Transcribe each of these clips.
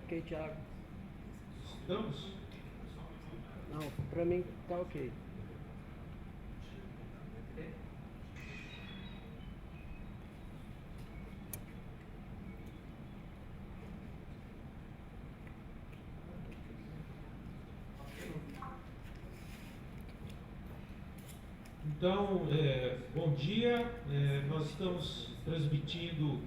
ok, Thiago. Estamos? Não, pra mim tá ok. Então, bom dia. Nós estamos transmitindo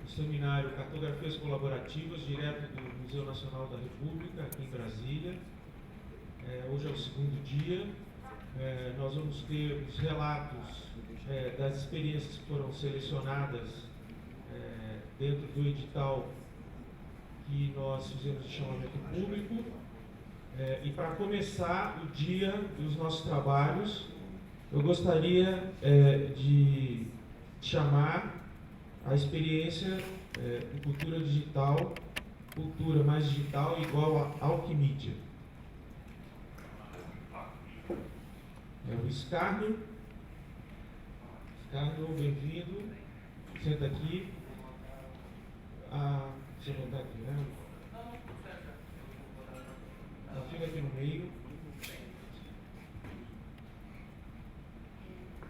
o seminário Cartografias Colaborativas, direto do Museu Nacional da República, aqui em Brasília. Hoje é o segundo dia. Nós vamos ter os relatos das experiências que foram selecionadas dentro do edital que nós fizemos de chamamento público. E para começar o dia dos nossos trabalhos, eu gostaria de chamar a experiência em cultura digital, cultura mais digital igual a Alquimídia. O Escárnio. Escárnio, bem-vindo. Senta aqui. Deixa eu botar aqui, né? Fica aqui no meio.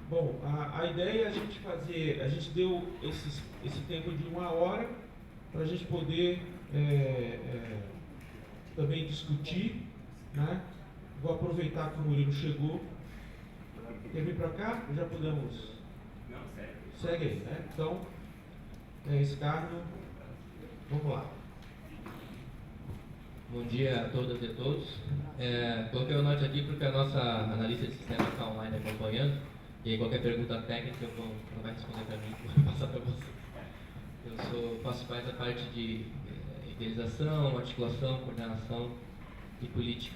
Bom, a ideia é a gente fazer, a gente deu esse tempo de 1 hora para a gente poder também discutir, né? Vou aproveitar que o Murilo chegou. Quer vir para cá? Já podemos? Não, segue. Segue aí, né? Então, Escárnio, vamos lá. Bom dia a todas e a todos. Coloquei o note aqui porque a nossa analista de sistema está online acompanhando. E aí qualquer pergunta técnica não vai responder para mim, vou passar para você. Eu faço parte da parte de idealização, articulação, coordenação e política.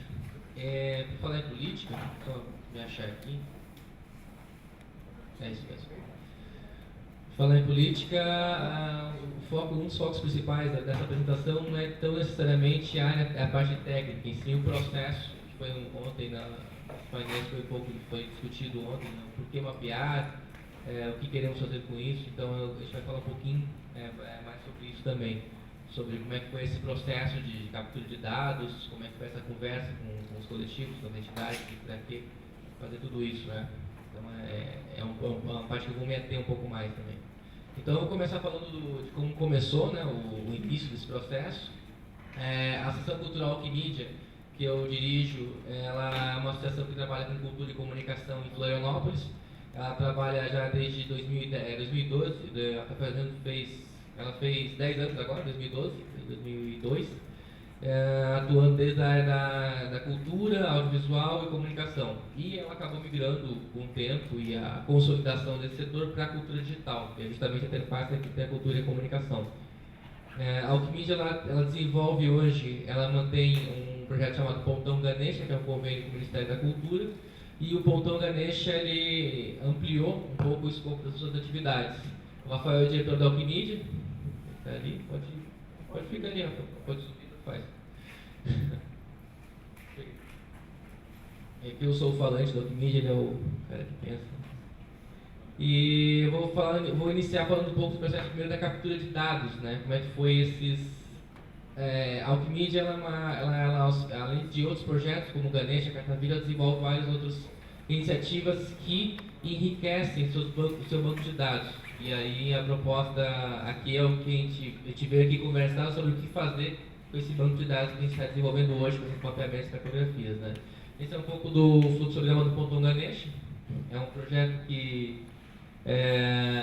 Por falar em política, só me achar aqui. É isso mesmo. Falar em política, um dos focos principais dessa apresentação não é tão necessariamente a parte técnica, em sim o processo, que foi ontem na painel, foi discutido ontem, né? Por que mapear, o que queremos fazer com isso. Então a gente vai falar um pouquinho mais sobre isso também, sobre como é que foi esse processo de captura de dados, como é que foi essa conversa com os coletivos, com as entidades, para que fazer tudo isso, né? Então uma parte que eu vou me ater um pouco mais também. Então eu vou começar falando de como começou, né, o início desse processo. A Associação Cultural Alquimídia, que eu dirijo, ela é uma associação que trabalha com cultura e comunicação em Florianópolis. Ela trabalha já desde 2012, ela fez 10 anos agora, 2002, atuando desde a área da cultura, audiovisual e comunicação. E ela acabou migrando com o tempo e a consolidação desse setor para a cultura digital, que é justamente a interface entre a cultura e a comunicação. A Alquimídia ela desenvolve hoje, ela mantém um projeto chamado Pontão Ganesha, que é um convênio com o Ministério da Cultura, e o Pontão Ganesha ele ampliou um pouco o escopo das suas atividades. O Rafael é diretor da Alquimídia, está ali, pode ficar ali, pode subir, faz. Aqui eu sou o falante da Alquimídia, ele é o cara que pensa. E eu vou iniciar falando um pouco do processo primeiro da captura de dados, né? Como é que foi esses... A Alquimídia, ela, além de outros projetos, como o Ganesha, a Cartavira, desenvolve várias outras iniciativas que enriquecem o seu banco de dados. E aí a proposta aqui é o que a gente veio aqui conversar sobre o que fazer com esse banco de dados que a gente está desenvolvendo hoje, com esses mapeamentos e cartografias, né? Esse é um pouco do fluxograma do Pontão Ganesha. É um projeto que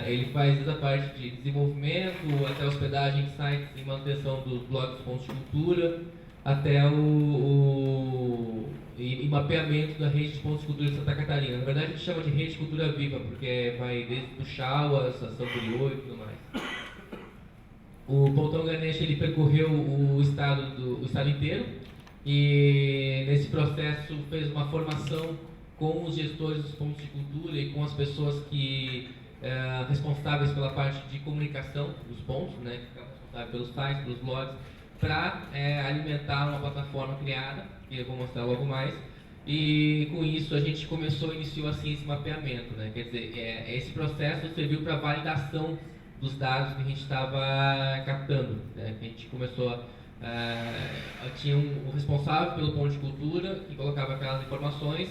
ele faz desde a parte de desenvolvimento, até hospedagem de sites e manutenção dos blogs pontos de cultura, até e mapeamento da rede de pontos de cultura de Santa Catarina. Na verdade a gente chama de rede de cultura viva, porque vai desde o Chauas, a São Briô e tudo mais. O Pontão Ganesha ele percorreu o estado inteiro e nesse processo fez uma formação com os gestores dos pontos de cultura e com as pessoas que responsáveis pela parte de comunicação dos pontos, né, que ficam responsáveis pelos sites, pelos blogs, para alimentar uma plataforma criada, que eu vou mostrar logo mais. E com isso a gente iniciou assim esse mapeamento, né? Quer dizer, esse processo serviu para validação dos dados que a gente estava captando, né? Que a gente começou tinha um responsável pelo ponto de cultura que colocava aquelas informações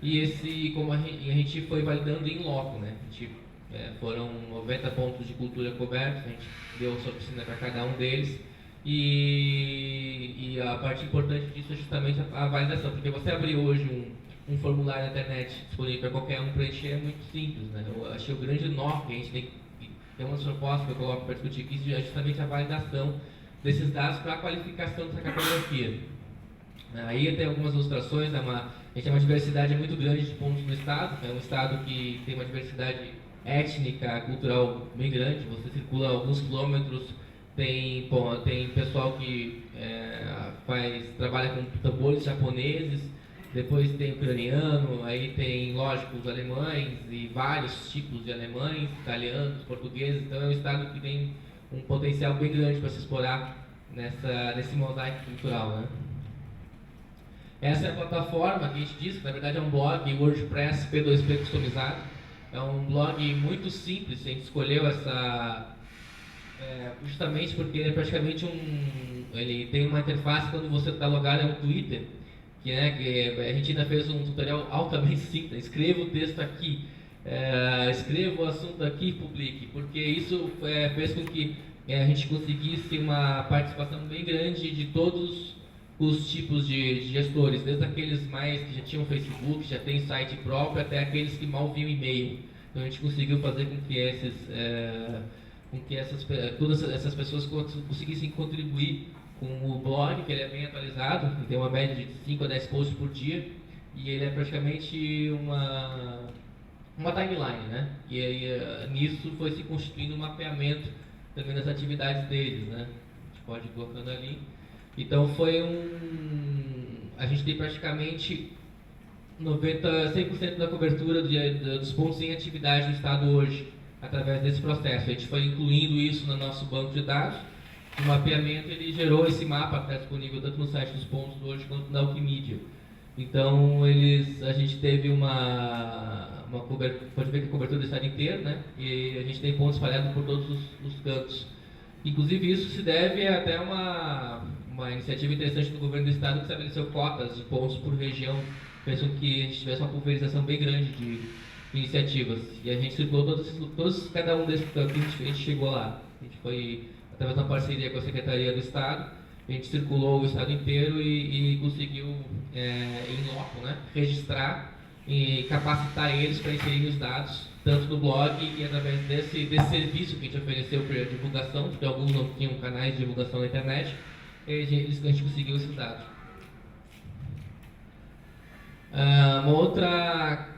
e como a gente foi validando em loco, né? Foram 90 pontos de cultura cobertos, a gente deu sua oficina para cada um deles e a parte importante disso é justamente a validação, porque você abrir hoje um formulário na internet disponível para qualquer um preencher é muito simples, né? Eu achei o grande nó que a gente tem uma das propostas que eu coloco para discutir aqui, é justamente a validação desses dados para a qualificação dessa cartografia. Aí tem algumas ilustrações, a gente tem uma diversidade muito grande de pontos no estado, é um estado que tem uma diversidade étnica, cultural bem grande, você circula alguns quilômetros, tem pessoal que trabalha com tambores japoneses, depois tem ucraniano, aí tem, lógico, os alemães e vários tipos de alemães, italianos, portugueses, então é um estado que tem um potencial bem grande para se explorar nesse mosaico cultural, né? Essa é a plataforma que a gente diz, que na verdade é um blog WordPress P2P customizado. É um blog muito simples, a gente escolheu justamente porque ele é praticamente ele tem uma interface quando você está logado é um Twitter, que a gente ainda fez um tutorial altamente simples, escreva o texto aqui, escreva o assunto aqui e publique, porque isso fez com que a gente conseguisse uma participação bem grande de todos os tipos de gestores, desde aqueles mais que já tinham Facebook, já tem site próprio, até aqueles que mal viam e-mail. Então a gente conseguiu fazer com que todas essas pessoas conseguissem contribuir com o blog, que ele é bem atualizado, ele tem uma média de 5 a 10 posts por dia, e ele é praticamente uma timeline, né? E aí, nisso foi se constituindo um mapeamento também das atividades deles, né? A gente pode ir colocando ali. Então a gente tem praticamente 100% da cobertura dos pontos em atividade do estado hoje, através desse processo. A gente foi incluindo isso no nosso banco de dados. O mapeamento ele gerou esse mapa que está disponível tanto no site dos pontos hoje quanto na Wikimedia. Então a gente teve uma cobertura, pode ver que a cobertura do estado inteiro, né? E a gente tem pontos espalhados por todos os cantos. Inclusive isso se deve até uma iniciativa interessante do governo do estado que estabeleceu cotas de pontos por região, fez com que a gente tivesse uma pulverização bem grande de iniciativas. E a gente circulou cada um desses campos, a gente chegou lá. A gente foi, através de uma parceria com a Secretaria do Estado, a gente circulou o estado inteiro e conseguiu, em loco, né, registrar e capacitar eles para inserir os dados, tanto no blog e através desse serviço que a gente ofereceu para divulgação, porque alguns não tinham canais de divulgação na internet, a gente conseguiu esses dados. Uma outra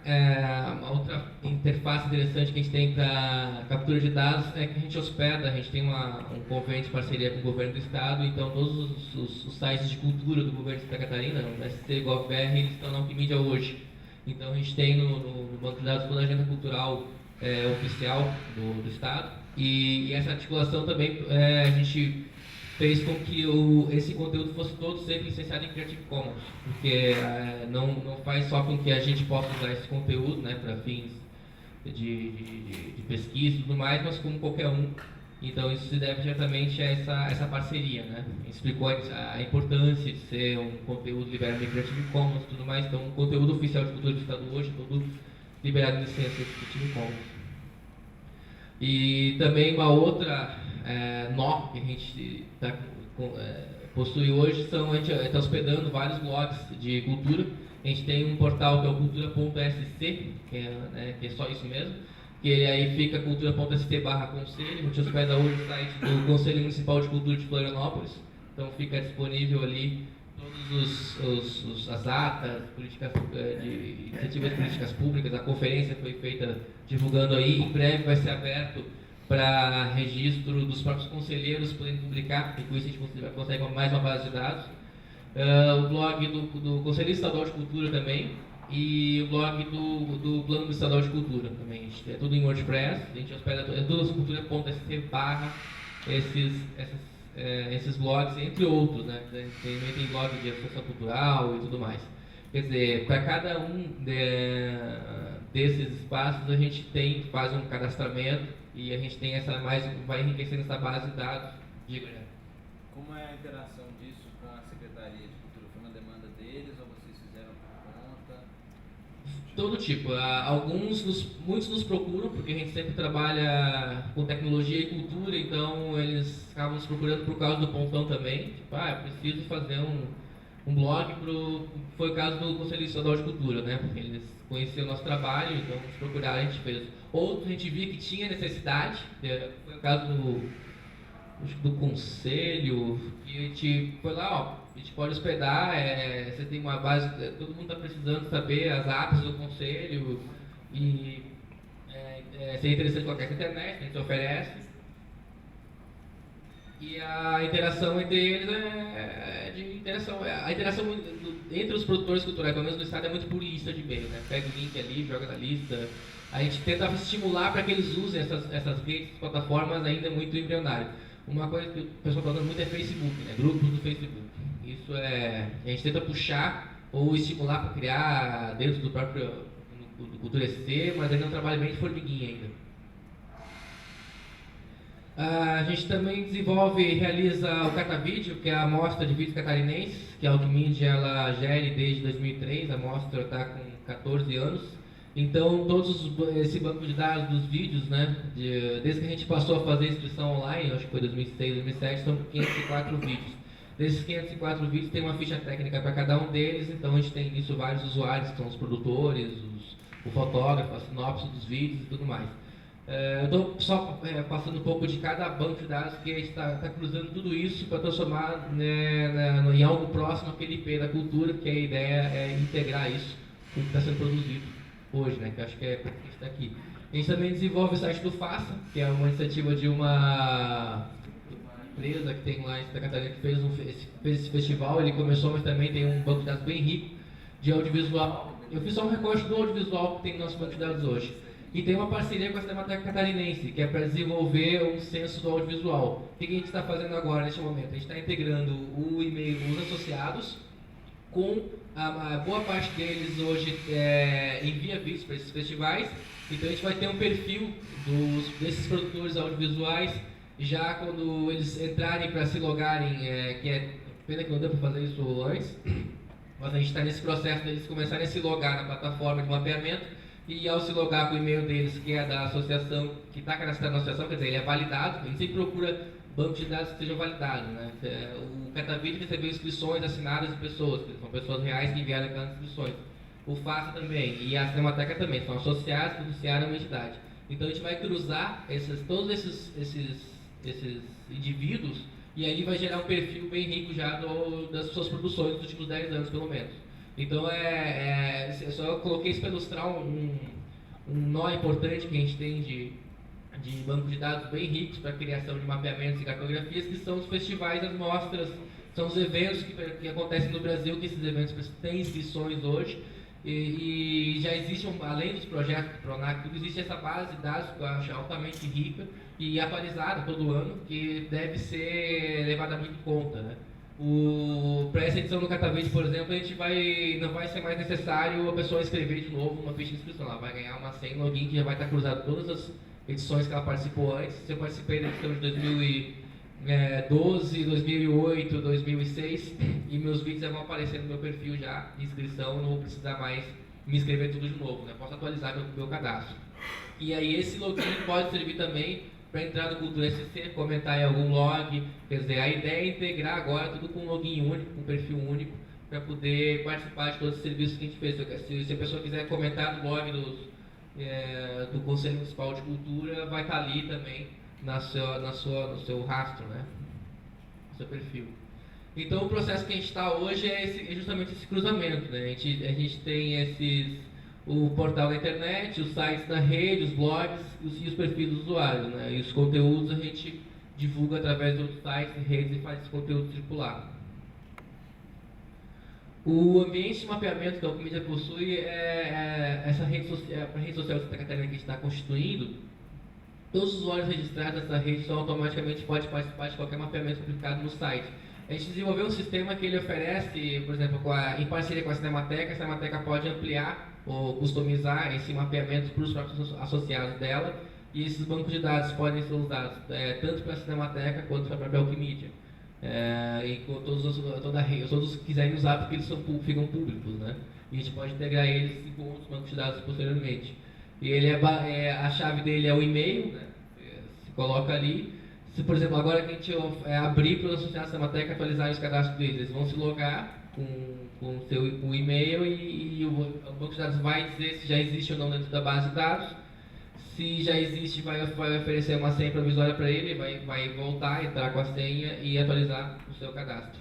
interface interessante que a gente tem para captura de dados é que a gente hospeda, a gente tem um convênio de parceria com o governo do estado, então todos os sites de cultura do governo de Santa Catarina, o ST.gov.br, eles estão na Wikimedia hoje. Então a gente tem no banco de dados toda a agenda cultural oficial do estado e essa articulação também a gente fez com que esse conteúdo fosse todo sempre licenciado em Creative Commons, porque não faz só com que a gente possa usar esse conteúdo, né, para fins de pesquisa e tudo mais, mas como qualquer um. Então isso se deve diretamente a essa parceria, né? A gente explicou a importância de ser um conteúdo liberado em Creative Commons e tudo mais, então o conteúdo oficial de cultura do estado hoje é todo liberado em licença de Creative Commons. E também uma outra nó que a gente possui hoje a gente está hospedando vários blogs de cultura. A gente tem um portal que é o cultura.sc, que é só isso mesmo, que aí fica cultura.st/conselho. A gente hospeda hoje o site do Conselho Municipal de Cultura de Florianópolis, então fica disponível ali todas as atas, iniciativas de políticas públicas, a conferência foi feita divulgando aí, em breve vai ser aberto para registro dos próprios conselheiros poderem publicar, e com isso a gente consegue mais uma base de dados. O blog do Conselho Estadual de Cultura também, e o blog do Plano Estadual de Cultura também. É tudo em WordPress, a gente hospeda tudo cultura.sc/esses blogs, entre outros, né? Também tem blog de associação cultural e tudo mais. Quer dizer, para cada um desses espaços a gente faz um cadastramento e a gente tem vai enriquecendo essa base de dados. Diga, né? Como é a interação disso com a Secretaria de Cultura? Foi uma demanda deles ou vocês fizeram por conta? Todo tipo. Muitos nos procuram, porque a gente sempre trabalha com tecnologia e cultura, então eles acabam nos procurando por causa do Pontão também. Tipo, eu preciso fazer um blog foi o caso do Conselho Estadual de Cultura, né? Porque eles conheciam o nosso trabalho, então nos procuraram, a gente fez. Outros a gente via que tinha necessidade, foi o caso do Conselho, que a gente foi lá, a gente pode hospedar, você tem uma base, todo mundo está precisando saber as apps do Conselho, e seria interessante colocar essa internet, a gente oferece. E a interação entre eles a interação entre os produtores culturais, pelo menos no estado, é muito por lista de e-mail, né? Pega o link ali, joga na lista. A gente tenta estimular para que eles usem essas redes, plataformas ainda muito embrionárias. Uma coisa que o pessoal está falando muito é Facebook, né? Grupos do Facebook. Isso a gente tenta puxar ou estimular para criar dentro do próprio do Cultura SC, mas ainda é um trabalho bem de formiguinha ainda. A gente também desenvolve e realiza o Catavídeo, que é a mostra de vídeos catarinenses, que a Wikimedia ela gere desde 2003, a mostra está com 14 anos. Então, esse banco de dados dos vídeos, né, desde que a gente passou a fazer inscrição online, acho que foi 2006, 2007, são 504 vídeos. Desses 504 vídeos tem uma ficha técnica para cada um deles, então a gente tem nisso vários usuários, que são os produtores, o fotógrafo, a sinopse dos vídeos e tudo mais. Eu estou só passando um pouco de cada banco de dados, que a gente está cruzando tudo isso para transformar em algo próximo àquele IP da cultura, que a ideia é integrar isso com o que está sendo produzido hoje, né? Que eu acho que é por que a gente está aqui. A gente também desenvolve o site do Faça, que é uma iniciativa de uma empresa que tem lá em Santa Catarina, que fez esse festival. Ele começou, mas também tem um banco de dados bem rico de audiovisual. Eu fiz só um recorte do audiovisual que tem no nosso banco de dados hoje. E tem uma parceria com a Cinemateca Catarinense, que é para desenvolver um censo do audiovisual. O que a gente está fazendo agora, neste momento? A gente está integrando o e-mail dos associados com a boa parte deles hoje envia vídeos para esses festivais. Então a gente vai ter um perfil desses produtores audiovisuais já quando eles entrarem para se logarem, que é pena que não deu para fazer isso antes, mas a gente está nesse processo deles começarem a se logar na plataforma de mapeamento. E ao se logar com o e-mail deles, que é da associação, que está cadastrado na associação, quer dizer, ele é validado, a gente sempre procura bancos de dados que sejam validados, né? O Catavídeo recebeu inscrições assinadas de pessoas, que são pessoas reais que enviaram aquelas inscrições. O Faça também, e a Cinemateca também, são associados que anunciaram uma entidade. Então a gente vai cruzar todos esses indivíduos, e aí vai gerar um perfil bem rico já das suas produções dos últimos 10 anos, pelo menos. Então, eu só coloquei isso para ilustrar um nó importante que a gente tem de banco de dados bem ricos para a criação de mapeamentos e cartografias, que são os festivais, as mostras, são os eventos que acontecem no Brasil, que esses eventos têm inscrições hoje, e já existe, além dos projetos do PRONAC, tudo existe essa base de dados que eu acho altamente rica e atualizada todo ano, que deve ser levada muito em conta, né? Para essa edição do Catavídeo, por exemplo, não vai ser mais necessário a pessoa escrever de novo uma ficha de inscrição. Ela vai ganhar uma senha login que já vai estar cruzado todas as edições que ela participou antes. Se eu participei da edição de 2012, 2008, 2006, e meus vídeos já vão aparecer no meu perfil já de inscrição, não vou precisar mais me inscrever tudo de novo, né? Posso atualizar meu cadastro. E aí esse login pode servir também para entrar no Cultura SC, comentar em algum log. Quer dizer, a ideia é integrar agora tudo com um login único, com um perfil único, para poder participar de todos os serviços que a gente fez. Se a pessoa quiser comentar no blog do Conselho Municipal de Cultura, vai estar ali também no seu rastro, né? No seu perfil. Então o processo que a gente está hoje é justamente esse cruzamento, né? A gente tem o portal da internet, os sites da rede, os blogs e os perfis dos usuários, né? E os conteúdos a gente divulga através dos sites e redes e faz esse conteúdo circular. O ambiente de mapeamento que a Wikimedia possui essa rede social de Santa Catarina que a gente está constituindo. Todos os usuários registrados nessa rede automaticamente podem participar de qualquer mapeamento publicado no site. A gente desenvolveu um sistema que ele oferece, por exemplo, em parceria com a Cinemateca pode ampliar ou customizar esse mapeamento para os próprios associados dela, e esses bancos de dados podem ser usados tanto para a Cinemateca quanto para a própria Wikimedia. e com todos que quiserem usar, porque eles ficam públicos, né? E a gente pode integrar eles com outros bancos de dados posteriormente. E ele a chave dele é o e-mail, né? Se coloca ali. Se, por exemplo, agora que a gente abrir para os associados da Cinemateca atualizar os cadastros deles, eles vão se logar com o e-mail e o banco de dados vai dizer se já existe ou não dentro da base de dados. Se já existe, vai oferecer uma senha provisória para ele, vai voltar, entrar com a senha e atualizar o seu cadastro.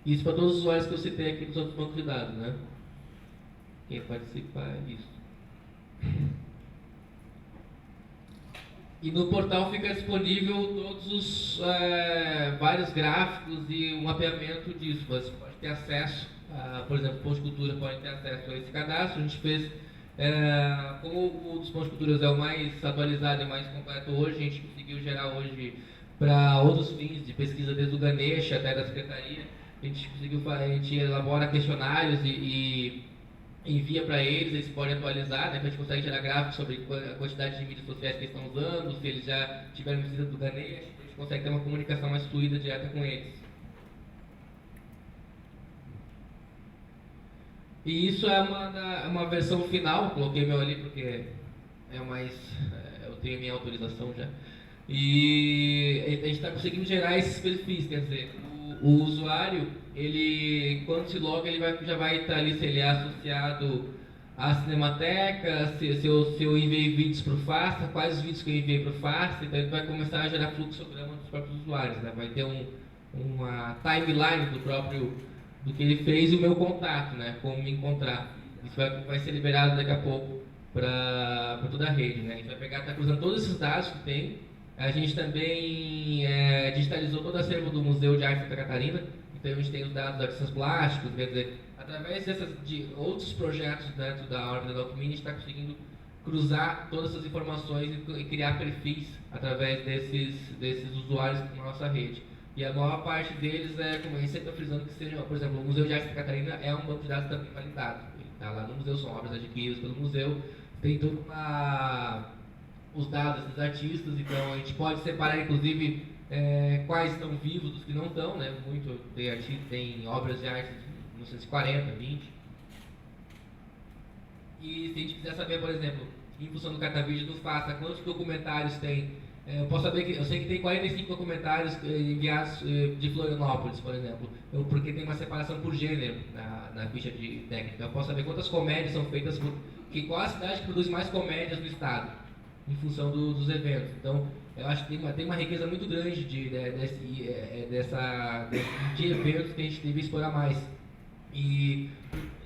Isso para todos os usuários que eu citei aqui nos outros bancos de dados, né? Quem participa é isso. E no portal fica disponível todos os vários gráficos e o mapeamento disso. Você pode ter acesso, por exemplo, o Ponto de Cultura pode ter acesso a esse cadastro. A gente fez, como o dos Pontos de Cultura é o mais atualizado e mais completo hoje, a gente conseguiu gerar hoje para outros fins de pesquisa, desde o Ganesha até da Secretaria. A gente elabora questionários e envia para eles podem atualizar, né, que a gente consegue gerar gráficos sobre a quantidade de mídias sociais que eles estão usando, se eles já tiveram visita do Ganesha, a gente consegue ter uma comunicação mais fluida, direta com eles. E isso é uma versão final, coloquei meu ali porque eu tenho minha autorização já. E a gente está conseguindo gerar esses perfis, quer dizer, o usuário, ele, quando se loga, ele já vai estar ali, se ele é associado à Cinemateca, se eu enviei vídeos para o Farsa, quais os vídeos que eu enviei para o Farsa, então ele vai começar a gerar fluxograma dos próprios usuários, né? Vai ter uma timeline do que ele fez e o meu contato, né? Como me encontrar. Isso vai ser liberado daqui a pouco para toda a rede, né? A gente vai pegar, tá cruzando todos esses dados que tem. A gente também digitalizou todo o acervo do Museu de Arte de Santa Catarina, então a gente tem os dados dos artistas plásticos, quer dizer, através de outros projetos dentro da órbita da Alckmin, a gente está conseguindo cruzar todas essas informações e criar perfis através desses usuários na nossa rede. E a maior parte deles, como a gente sempre está frisando, que seja, por exemplo, o Museu de Arte de Santa Catarina é um banco de dados também validado. Ele está lá no museu, são obras adquiridas pelo museu, tem toda os dados dos artistas, então a gente pode separar inclusive quais estão vivos dos que não estão, né? Tem obras de arte de 1940, 20. E se a gente quiser saber, por exemplo, em função do Catavídeo do Farsa, quantos documentários tem, eu sei que tem 45 documentários enviados de Florianópolis, por exemplo, porque tem uma separação por gênero na ficha de técnica. Eu posso saber quantas comédias são feitas qual a cidade que produz mais comédias no estado, em função dos eventos. Então, eu acho que tem uma riqueza muito grande de eventos que a gente deve explorar mais. E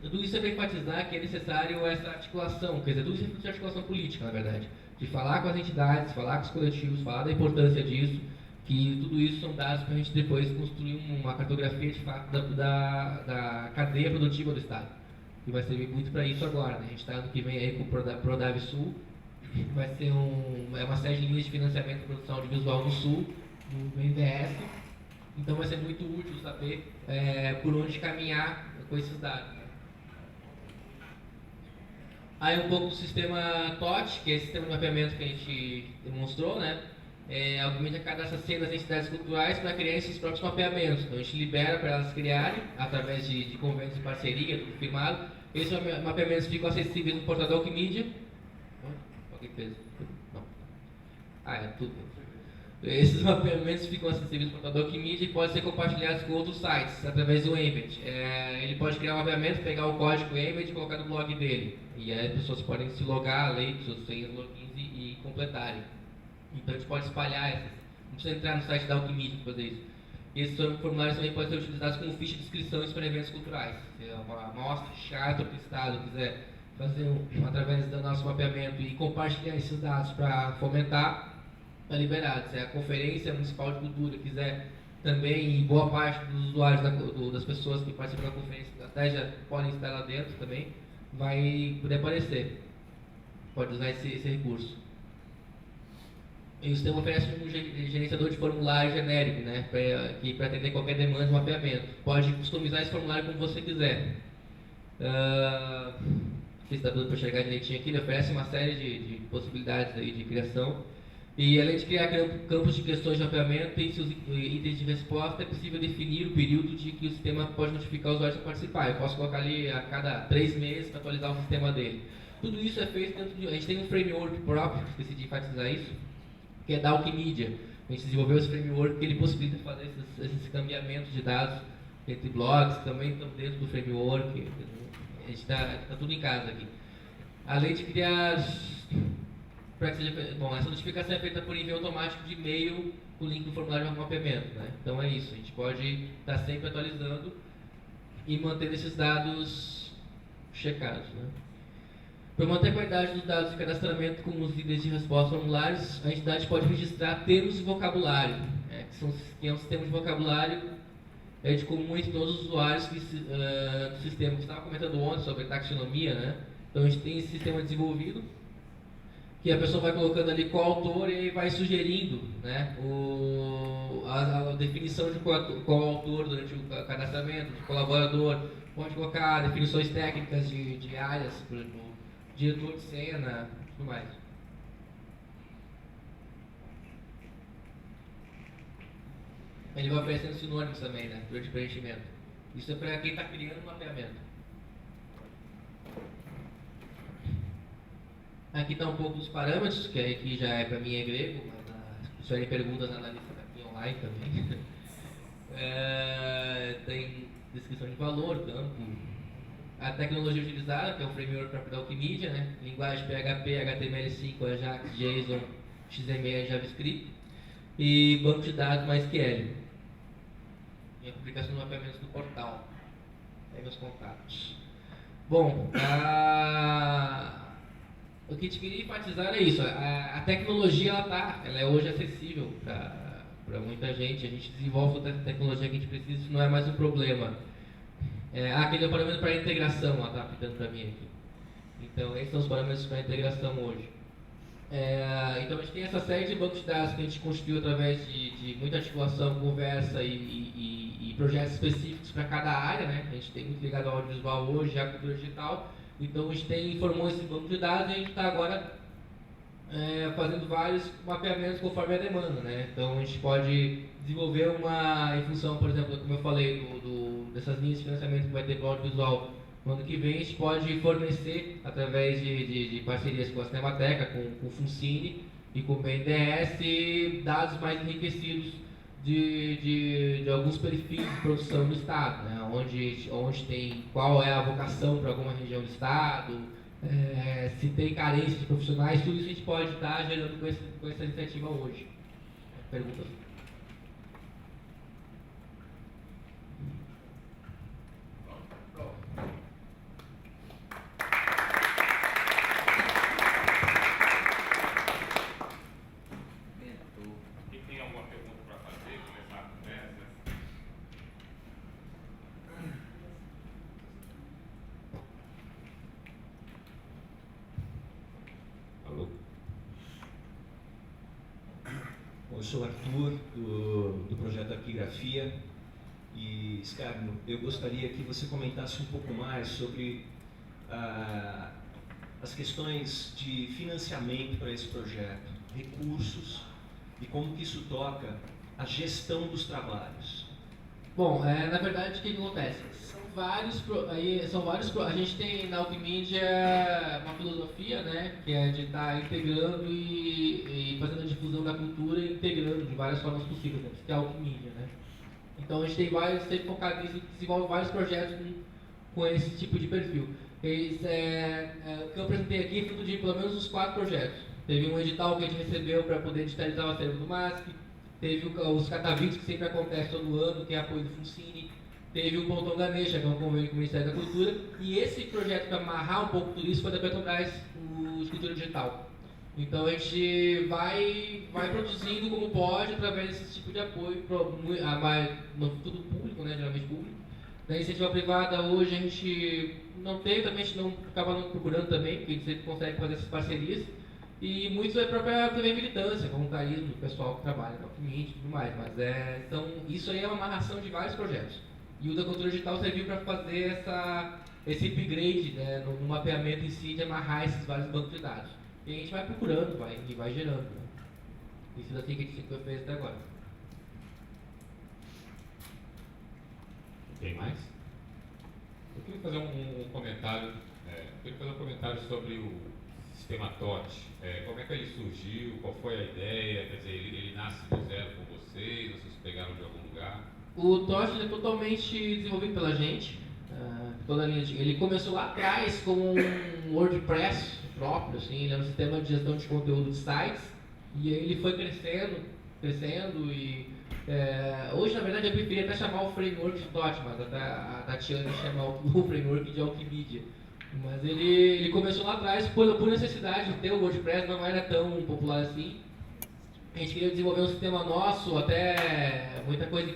tudo isso é para enfatizar que é necessário essa articulação, quer dizer, tudo isso é articulação política, na verdade. De falar com as entidades, falar com os coletivos, falar da importância disso, que tudo isso são dados para a gente depois construir uma cartografia de fato da cadeia produtiva do Estado. Que vai servir muito para isso agora, né? A gente está ano que vem aí com o Prodave Sul, vai ser uma série de linhas de financiamento de produção audiovisual do Sul, do BNDES. Então vai ser muito útil saber por onde caminhar com esses dados. Aí um pouco do sistema TOT, que é esse sistema de mapeamento que a gente demonstrou, né? Obviamente, a cadastra cenas das entidades culturais para criar esses próprios mapeamentos. Então a gente libera para elas criarem, através de convênios de parceria, tudo firmado. Esses mapeamentos ficam acessíveis no portal da Wikimedia. Alguém fez? Não. Tudo. Esses mapeamentos ficam acessíveis no portal da Wikimedia e podem ser compartilhados com outros sites, através do Embed. Ele pode criar um mapeamento, pegar o código Embed e colocar no blog dele. E aí as pessoas podem se logar, ler seus senhas, logins e completarem. Então a gente pode espalhar essas. Não precisa entrar no site da Alckmin para fazer isso. E esses formulários também podem ser utilizados como ficha de inscrições para eventos culturais. Se uma amostra, charta para o Estado quiser fazer através do nosso mapeamento e compartilhar esses dados para fomentar, está liberado. Se a Conferência Municipal de Cultura quiser também, e boa parte dos usuários, das pessoas que participam da conferência até já podem estar lá dentro também, vai poder aparecer. Pode usar esse recurso. E o sistema oferece um gerenciador de formulário genérico, né, para atender qualquer demanda de mapeamento. Pode customizar esse formulário como você quiser. Não sei se está tudo para chegar direitinho aqui. Ele oferece uma série de possibilidades aí de criação. E além de criar campos de questões de mapeamento e seus itens de resposta, é possível definir o período de que o sistema pode notificar os usuários para participar. Eu posso colocar ali a cada 3 meses para atualizar o sistema dele. Tudo isso é feito dentro de... A gente tem um framework próprio, esqueci de enfatizar isso, que é da Wikimedia. A gente desenvolveu esse framework que ele possibilita fazer esses cambiamentos de dados entre blogs, também estão dentro do framework. A gente está tudo em casa aqui. Além de criar... Para que seja, bom, essa notificação é feita por envio automático de e-mail com o link do formulário de mapeamento, né? Então é isso, a gente pode estar sempre atualizando e mantendo esses dados checados, né? Para manter a qualidade dos dados de cadastramento com os itens de resposta formulários, a entidade pode registrar termos de vocabulário, que é um sistema de vocabulário de comum entre todos os usuários do sistema. Você estava comentando ontem sobre taxonomia, né? Então a gente tem esse sistema desenvolvido, que a pessoa vai colocando ali qual autor e aí vai sugerindo, né, a definição de qual autor durante o cadastramento, de colaborador, pode colocar definições técnicas de áreas, por exemplo, diretor de cena, tudo mais. Ele vai aparecendo sinônimos também, né, durante o preenchimento. Isso é para quem está criando o mapeamento. Aqui está um pouco dos parâmetros, que aqui já é para mim é grego, mas se tiverem perguntas na lista aqui online também. Tem descrição de valor, campo, a tecnologia utilizada, que é o framework próprio da Wikimedia, né? Linguagem PHP, HTML5, Ajax, JSON, XML, JavaScript e banco de dados MySQL. E a publicação de mapeamentos no portal. Aí meus contatos. Bom, o que a gente queria enfatizar é isso, a tecnologia ela é hoje acessível para muita gente, a gente desenvolve toda a tecnologia que a gente precisa, isso não é mais um problema. Aquele é o parâmetro para a integração, ela está aplicando para mim aqui. Então esses são os parâmetros para a integração hoje. Então a gente tem essa série de bancos de dados que a gente construiu através de muita articulação, conversa e projetos específicos para cada área, né? A gente tem muito ligado ao audiovisual hoje, à cultura digital. Então a gente formou esse banco de dados e a gente está agora fazendo vários mapeamentos conforme a demanda, né? Então a gente pode desenvolver em função, por exemplo, como eu falei, dessas linhas de financiamento que vai ter para o audiovisual no ano que vem, a gente pode fornecer, através de parcerias com a Cinemateca, com o FUNCINE e com o BNDES, dados mais enriquecidos de alguns perfis de produção do Estado, né? onde tem qual é a vocação para alguma região do Estado, se tem carência de profissionais, tudo isso a gente pode estar gerando com essa iniciativa hoje. Perguntas? Eu sou Arthur, do projeto Arquigrafia, e, Scarno, eu gostaria que você comentasse um pouco mais sobre as questões de financiamento para esse projeto, recursos, e como que isso toca a gestão dos trabalhos. Bom, na verdade, o que acontece? A gente tem na Wikimedia uma filosofia, né, que é de estar integrando e fazendo a difusão da cultura e integrando de várias formas possíveis, né, que é a Wikimedia, né. Então a gente tem sempre focado nisso, desenvolve vários projetos com esse tipo de perfil. O que eu apresentei aqui é fruto de pelo menos uns 4 projetos. Teve um edital que a gente recebeu para poder digitalizar o acervo do MASP, teve os catavídeos que sempre acontece todo ano, que é apoio do FUNCINE, teve o Pontão da Necha, que é um convênio com o Ministério da Cultura, e esse projeto para amarrar um pouco tudo isso foi da Petrobras, o Escritura Digital. Então a gente vai produzindo como pode através desse tipo de apoio, tudo público, né, geralmente público. Na iniciativa privada hoje a gente não tem, também a gente não acaba não procurando também, porque a gente sempre consegue fazer essas parcerias. E muito é própria também militância, voluntarismo do pessoal que trabalha na Wikimedia e tudo mais. Mas então isso aí é uma amarração de vários projetos. E o da cultura digital serviu para fazer esse upgrade, né, no mapeamento em si, de amarrar esses vários bancos de dados. E a gente vai procurando, vai gerando. Né? Tem sido assim que a gente sempre fez até agora. Tem mais? Eu queria fazer um comentário. Eu queria fazer um comentário sobre o sistema TOT. Como é que ele surgiu? Qual foi a ideia? Quer dizer, ele nasce do zero com vocês? Vocês pegaram de algum lugar? O TOT é totalmente desenvolvido pela gente. Toda a linha ele começou lá atrás com um WordPress próprio, assim, ele era um sistema de gestão de conteúdo de sites, e aí ele foi crescendo e hoje, na verdade, eu preferia até chamar o framework de TOT, mas até a Tatiana chama o framework de Wikimedia. Mas ele começou lá atrás por necessidade de ter o WordPress, não era tão popular assim. A gente queria desenvolver um sistema nosso, até muita coisa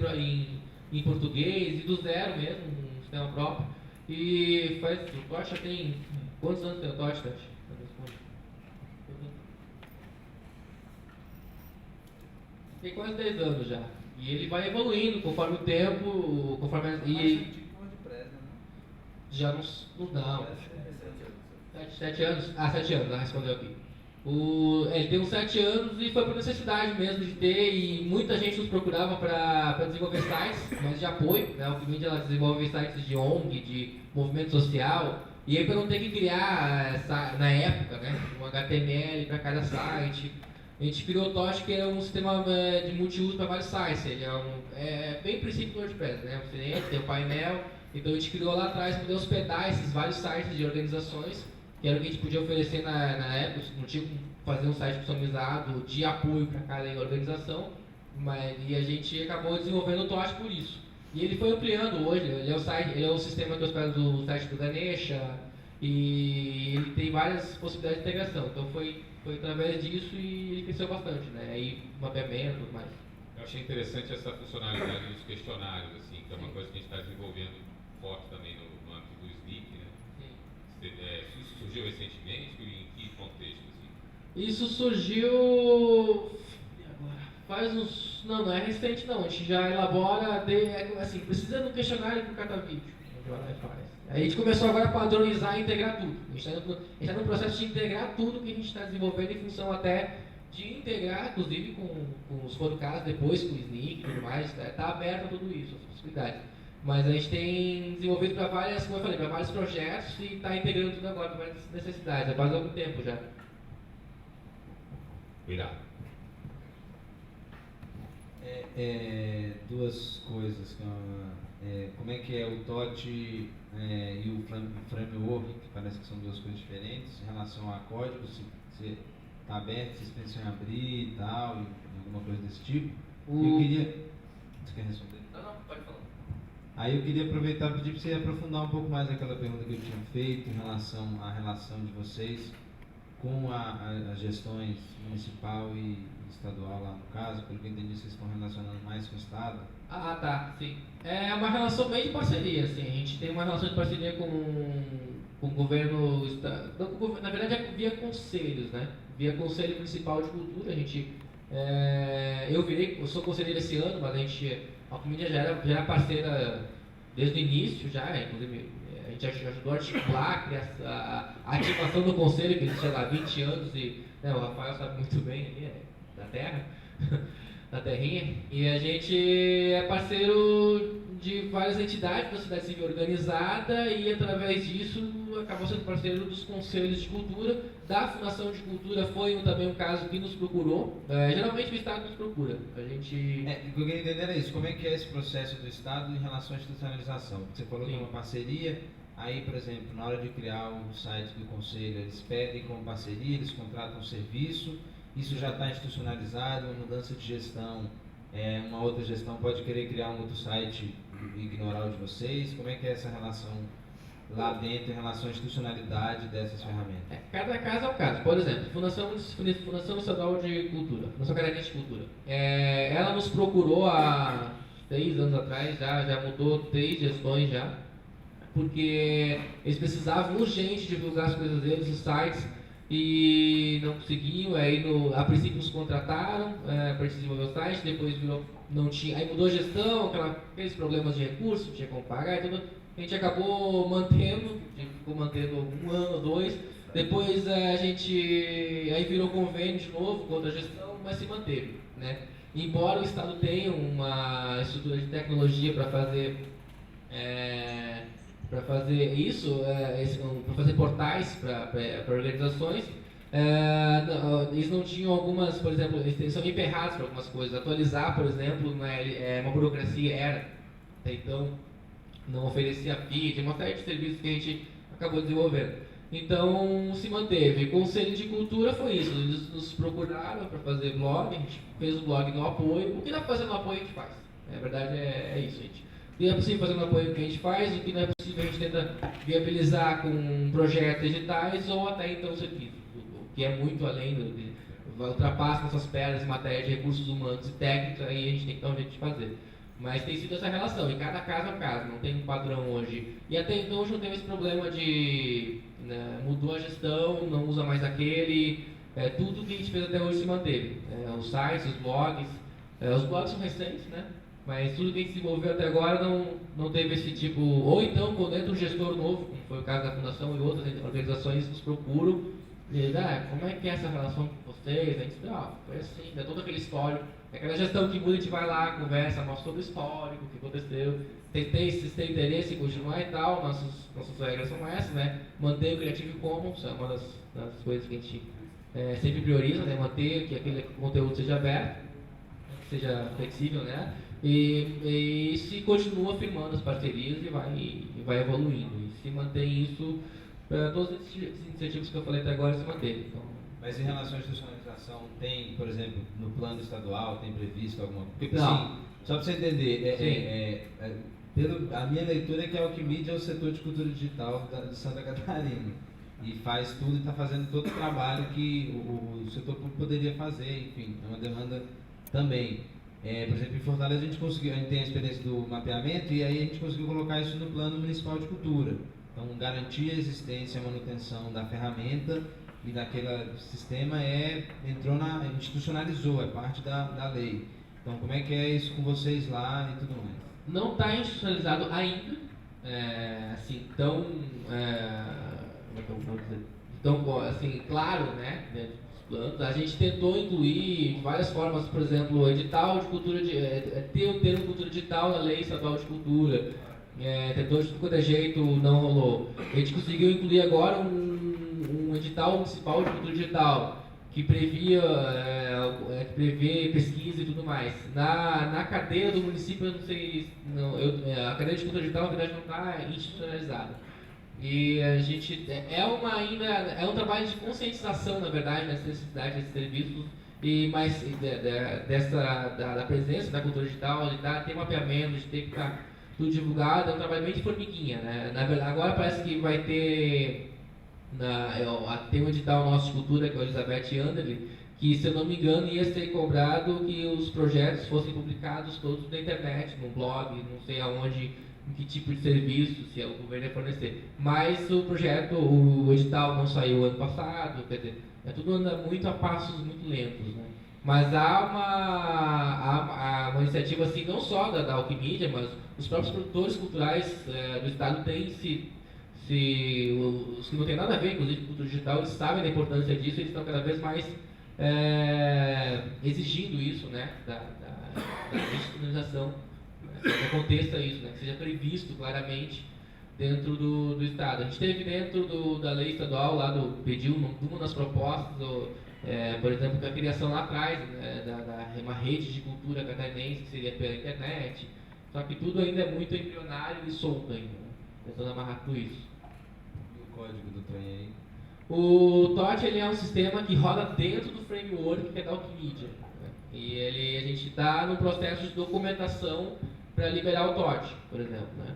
em português, e do zero mesmo, um sistema próprio. E o TOT já tem... Quantos anos tem o TOT, Tati? Tem quase 10 anos já. E ele vai evoluindo conforme o tempo, conforme... Mais antigo que o WordPress, né? Já não... 7 anos? 7 anos, respondeu aqui. Ele tem uns 7 anos e foi por necessidade mesmo de ter, e muita gente nos procurava para desenvolver sites, mas de apoio, né? O Wikimedia ela desenvolve sites de ONG, de movimento social, e aí para não ter que criar, na época, né, um HTML para cada site, a gente criou o TOT, que é um sistema de multiuso para vários sites. Ele é bem princípio do WordPress, né? Você tem o painel, então a gente criou lá atrás para poder hospedar esses vários sites de organizações, que era o que a gente podia oferecer na época. Não tinha como fazer um site customizado de apoio para cada organização, e a gente acabou desenvolvendo o TOT por isso. E ele foi ampliando hoje, ele é o sistema que hospeda o site do Ganesha, e ele tem várias possibilidades de integração. Então foi através disso e ele cresceu bastante, né? Aí mapeamento e tudo mais. Eu achei interessante essa funcionalidade dos questionários, assim, que é uma coisa que a gente está desenvolvendo forte também no âmbito do SNCC, né? Sim. Isso surgiu recentemente e em que contexto? Assim? Isso surgiu faz uns... Não é recente não, a gente já elabora, assim, precisa de um questionário para cada vídeo. A gente começou agora a padronizar e integrar tudo. A gente está no processo de integrar tudo que a gente está desenvolvendo, em função até de integrar, inclusive com se for o caso, depois com o SNCC e tudo mais. Está aberto a tudo isso, as possibilidades. Mas a gente tem desenvolvido para várias, como eu falei, para vários projetos e está integrando tudo agora para várias necessidades. Já faz algum tempo já. Cuidado. Duas coisas. Como é que é o TOT e o framework, que parece que são duas coisas diferentes, em relação a código, se está aberto, vocês pensam em abrir e tal, alguma coisa desse tipo. Eu queria... Você quer responder? Não, pode falar. Aí eu queria aproveitar e pedir para você aprofundar um pouco mais aquela pergunta que eu tinha feito em relação à relação de vocês com as gestões municipal e estadual lá no caso. Pelo que eu entendi, vocês estão relacionando mais com o Estado. Ah, tá, sim. É uma relação bem de parceria, assim. A gente tem uma relação de parceria com o governo, na verdade é via conselhos, né? Via Conselho Municipal de Cultura. A gente, eu sou conselheiro esse ano, mas a Wikimedia já era parceira desde o início, inclusive a gente ajudou a articular a ativação do conselho, que existe há 20 anos, e o Rafael sabe muito bem, da terra, da terrinha, e a gente é parceiro de várias entidades da sociedade civil organizada, e através disso acabou sendo parceiro dos conselhos de cultura. Da Fundação de Cultura foi também um caso que nos procurou. Geralmente o Estado nos procura. A gente... O que eu queria entender é isso. Como é que é esse processo do Estado em relação à institucionalização? Você falou que é uma parceria. Aí, por exemplo, na hora de criar o site do Conselho, eles pedem como parceria, eles contratam um serviço, isso já está institucionalizado, uma mudança de gestão, uma outra gestão pode querer criar um outro site e ignorar o de vocês. Como é que é essa relação lá dentro em relação à institucionalidade dessas ferramentas? Cada caso é um caso. Por exemplo, Fundação Estadual de Cultura, Fundação Catarinense de Cultura, ela nos procurou há 3 anos atrás, já mudou 3 gestões já, porque eles precisavam urgente divulgar as coisas deles, os sites, e não conseguiam. Aí a princípio nos contrataram para desenvolver o site, depois não tinha, aí mudou a gestão, aqueles problemas de recursos, tinha como pagar e tudo. A gente acabou ficou mantendo 1 ano ou 2, depois aí virou convênio de novo com outra gestão, mas se manteve, né? Embora o Estado tenha uma estrutura de tecnologia para fazer isso, para fazer portais para organizações, eles não tinham algumas, por exemplo, eles são emperrados para algumas coisas. Atualizar, por exemplo, uma burocracia até então não oferecia feed, uma série de serviços que a gente acabou desenvolvendo. Então se manteve. O Conselho de Cultura foi isso, eles nos procuraram para fazer blog, a gente fez o blog no apoio. O que dá para fazer no apoio a gente faz. A verdade é isso, gente. O que é possível fazer no apoio que a gente faz, o que não é possível a gente tenta viabilizar com projetos digitais ou até então serviços, o que é muito além ultrapassa nossas pernas em matéria de recursos humanos e técnicos, aí a gente tem que dar um jeito de fazer. Mas tem sido essa relação, e cada caso é um caso, não tem um padrão hoje. E até então hoje não tem esse problema de mudou a gestão, não usa mais aquele, tudo que a gente fez até hoje se manteve. Os sites, os blogs são recentes, né? Mas tudo que a gente desenvolveu até agora não teve esse tipo. Ou então, quando entra um gestor novo, como foi o caso da Fundação e outras organizações, nos procuram e dizem, como é que é essa relação com vocês? A gente diz, foi assim, dá todo aquele histórico. Aquela gestão que muda, a gente vai lá, conversa, mostra todo o histórico, o que aconteceu. Se tem interesse em continuar e tal, nossas regras são essas, né? Manter o Creative Commons, é uma das coisas que a gente sempre prioriza, né? Manter que aquele conteúdo seja aberto, que seja flexível, né? E se continua firmando as parcerias e vai evoluindo. E se mantém isso, todas as iniciativas que eu falei até agora se mantêm. Então, mas em relação à institucionalização, tem, por exemplo, no plano estadual, tem previsto alguma coisa? Porque, não. assim, só para você entender, a minha leitura é que a Alquimídia é o setor de cultura digital de Santa Catarina. E faz tudo e está fazendo todo o trabalho que o setor público poderia fazer, enfim, é uma demanda também. Por exemplo, em Fortaleza a gente tem a experiência do mapeamento e aí a gente conseguiu colocar isso no plano municipal de cultura. Então, garantir a existência e a manutenção da ferramenta e daquele sistema institucionalizou, é parte da lei. Então, como é que é isso com vocês lá e tudo mais? Não está institucionalizado ainda, como é que eu vou dizer? Então, assim, claro, né, planos. A gente tentou incluir de várias formas, por exemplo, edital de cultura, ter o termo cultura digital na lei estadual de cultura. Tentou de tudo quanto é jeito, não rolou. A gente conseguiu incluir agora um edital municipal de cultura digital que prevê pesquisa e tudo mais. Na cadeia do município, eu não sei, a cadeia de cultura digital na verdade não está institucionalizada. E a gente é um trabalho de conscientização, na verdade, nessa necessidade desses serviços da presença da cultura digital, de ter mapeamento, de ter que estar tudo divulgado. É um trabalho bem de formiguinha, né? Na verdade, agora parece que vai ter tem um edital nosso de cultura, que é o Elizabeth Anderle, que, se eu não me engano, ia ser cobrado que os projetos fossem publicados todos na internet, no blog, não sei aonde, em que tipo de serviço, se o governo ia fornecer. Mas o edital não saiu ano passado, quer dizer, tudo anda muito a passos muito lentos, né? Mas há uma iniciativa, assim, não só da Alquimídia, mas os próprios produtores culturais do Estado têm os que não tem nada a ver, inclusive, com cultura digital, eles sabem da importância disso, eles estão cada vez mais exigindo isso, né, da institucionalização, que aconteça isso, né, que seja previsto claramente dentro do Estado. A gente teve dentro da lei estadual, pediu uma das propostas, por exemplo, a criação lá atrás, né, uma rede de cultura catarinense, que seria pela internet, só que tudo ainda é muito embrionário e solto ainda, né, tentando amarrar tudo isso. O código do trem aí? O TOT ele é um sistema que roda dentro do framework que é da Alquimídia, né? E a gente está no processo de documentação para liberar o TOT, por exemplo, né?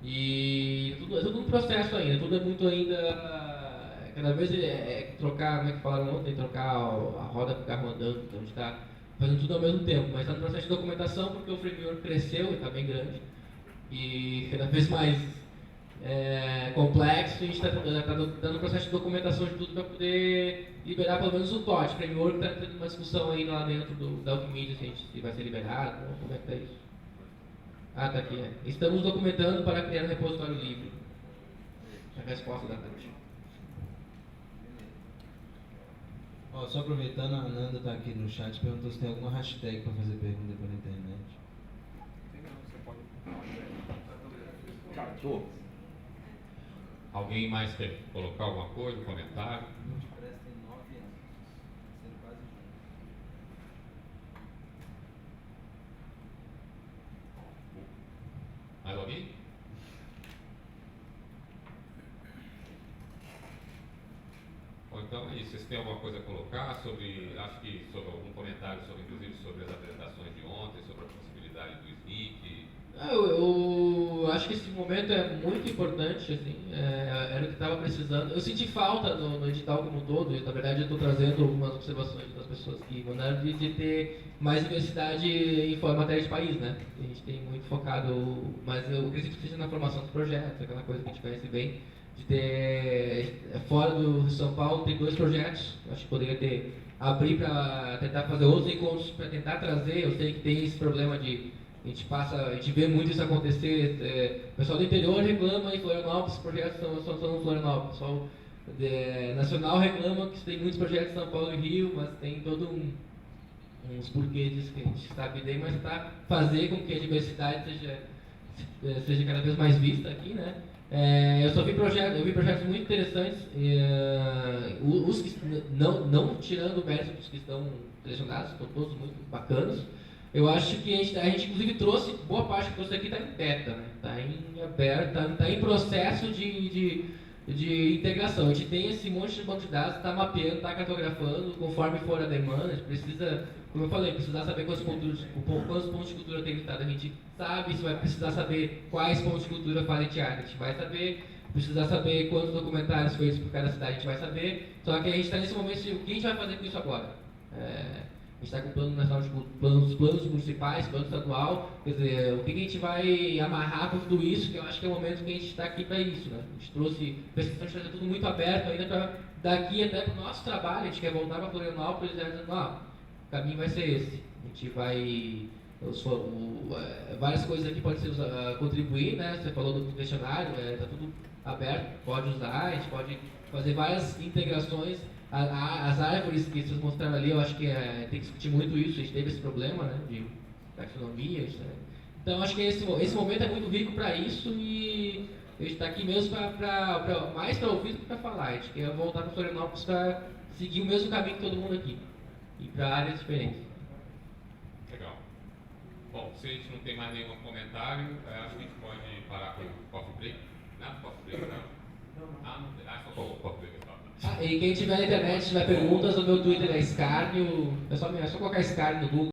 E é tudo um processo ainda, tudo é muito ainda. Cada vez trocar, como é que falaram ontem, trocar a roda ficar rodando, então a gente está fazendo tudo ao mesmo tempo, mas está no processo de documentação porque o framework cresceu e está bem grande e cada vez mais complexo, e a gente está dando um processo de documentação de tudo para poder liberar pelo menos o TOT. O framework está tendo uma discussão aí lá dentro da Alquimídia se vai ser liberado, como é que está isso. Tá aqui. Estamos documentando para criar um repositório livre. A resposta da Tati. Ó, só aproveitando, a Nanda tá aqui no chat, perguntou se tem alguma hashtag para fazer pergunta pela internet. Alguém mais quer colocar alguma coisa, um comentário? Multipress tem 9 anos, sendo quase junto. Mais alguém? Ou então é isso, vocês têm alguma coisa a colocar sobre, acho que sobre algum comentário sobre, inclusive sobre as apresentações de ontem, sobre a possibilidade do SNCC? Eu acho que esse momento é muito importante, assim, era o que estava precisando. Eu senti falta no edital como um todo, e na verdade eu estou trazendo algumas observações das pessoas que mandaram de ter mais diversidade em matéria de país, né? A gente tem muito focado, mas eu acredito que seja na formação dos projetos, aquela coisa que a gente conhece bem, de ter, fora do São Paulo, tem 2 projetos, acho que poderia ter, abrir para tentar fazer outros encontros, para tentar trazer, eu sei que tem esse problema de a gente vê muito isso acontecer. O pessoal do interior reclama em Florianópolis, os projetos são em Florianópolis. O pessoal nacional reclama que tem muitos projetos em São Paulo e Rio, mas tem todo uns porquês disso que a gente sabe bem, mas para fazer com que a diversidade seja cada vez mais vista aqui, né? Eu vi projetos muito interessantes, os que, não tirando o mérito dos que estão selecionados, estão todos muito bacanas. Eu acho que a gente inclusive trouxe, boa parte que trouxe aqui está em beta, né? Está em aberto, está em processo de integração. A gente tem esse monte de banco de dados, está mapeando, está cartografando, conforme for a demanda. A gente precisa, como eu falei, precisar saber quantos pontos de cultura tem no estado. A gente sabe, se vai precisar saber quais pontos de cultura fazem teatro. A gente vai saber, precisar saber quantos documentários feitos por cada cidade, a gente vai saber. Só que a gente está nesse momento de o que a gente vai fazer com isso agora. A gente está com o plano nacional de planos municipais, plano estadual, quer dizer, o que a gente vai amarrar com tudo isso, que eu acho que é o momento que a gente está aqui para isso, né? A gente trouxe, trazer tudo muito aberto ainda para daqui até para o nosso trabalho, a gente quer voltar para Florianópolis e dizendo, o caminho vai ser esse. A gente vai, várias coisas aqui podem ser contribuir, né? Você falou do questionário, está tudo aberto, pode usar, a gente pode fazer várias integrações. As árvores que vocês mostraram ali, eu acho que tem que discutir muito isso, a gente teve esse problema, né, de taxonomia. Então, acho que esse momento é muito rico para isso e a gente está aqui mesmo mais para ouvir do que para falar. A gente quer voltar para Florianópolis para seguir o mesmo caminho que todo mundo aqui e para áreas diferentes. Legal. Bom, se a gente não tem mais nenhum comentário, acho que a gente pode parar com o coffee break. Não, coffee break não. Só o coffee break. E quem tiver na internet, tiver perguntas, o meu Twitter é Scarnio. É só colocar Scarnio no Google.